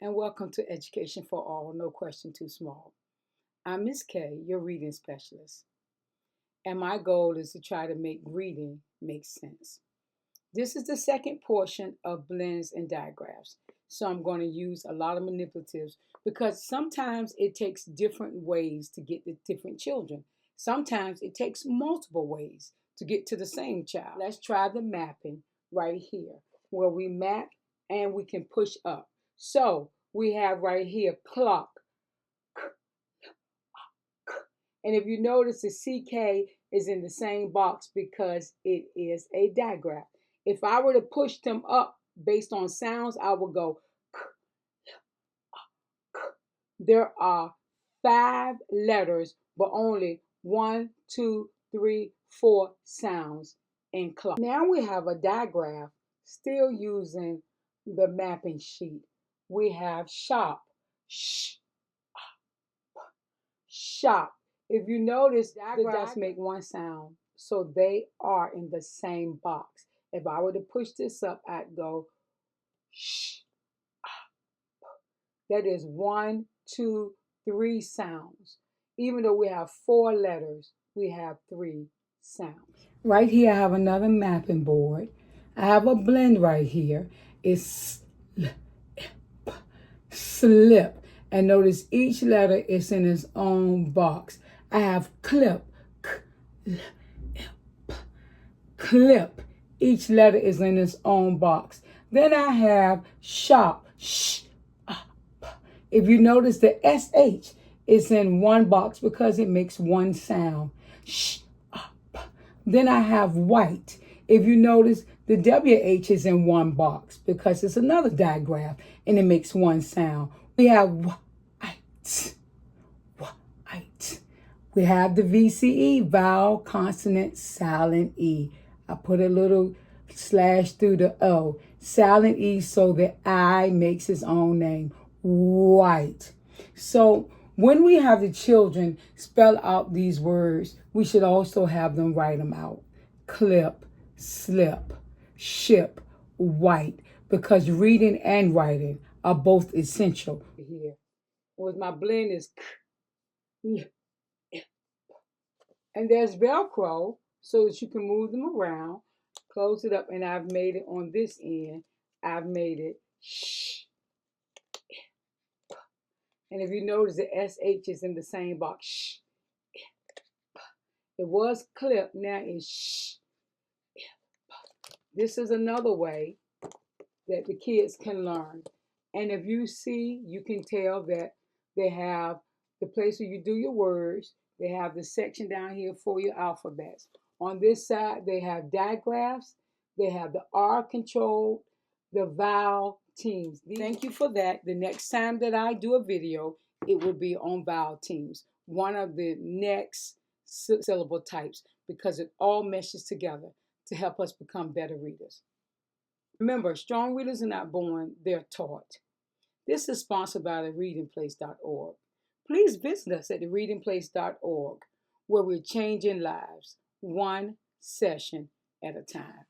and welcome to Education for All, No Question Too Small. I'm Miss K, your reading specialist, and my goal is to try to make reading make sense. This is the second portion of Blends and Digraphs, so I'm going to use a lot of manipulatives because sometimes it takes different ways to get to different children. Sometimes it takes multiple ways to get to the same child. Let's try the mapping right here, where we map and we can push up. So we have right here clock. And if you notice, the CK is in the same box because it is a digraph. If I were to push them up based on sounds, I would go k, k. There are 5 letters, but only 1, 2, 3, 4 sounds in clock. Now we have a digraph still using the mapping sheet. We have shop, sh, shop. If you notice, the dots make one sound, so they are in the same box. If I were to push this up, I'd go sh. That is 1, 2, 3 sounds. Even though we have 4 letters, we have 3 sounds. Right here, I have another mapping board. I have a blend right here. It's slip. And notice each letter is in its own box. I have clip, clip. Each letter is in its own box. Then I have shop, sh, up. If you notice, the SH is in one box because it makes one sound. Sh, up. Then I have white. If you notice, the WH is in one box because it's another digraph and it makes one sound. We have white, white. We have the VCE, vowel, consonant, silent E. I put a little slash through the O. Silent E so the I makes its own name, white. So when we have the children spell out these words, we should also have them write them out. Clip, slip, ship, white, because reading and writing are both essential. Here, with my blend is k, and there's Velcro so that you can move them around. Close it up, and I've made it on this end. I've made it shh. And if you notice, the SH is in the same box. Shh. It was clip, now it's shh. This is another way that the kids can learn. And if you see, you can tell that they have the place where you do your words. They have the section down here for your alphabets. On this side, they have digraphs. They have the R control, the vowel teams. Thank you for that. The next time that I do a video, it will be on vowel teams, one of the next syllable types, because it all meshes together to help us become better readers. Remember, strong readers are not born, they're taught. This is sponsored by thereadingplace.org. Please visit us at thereadingplace.org, where we're changing lives, one session at a time.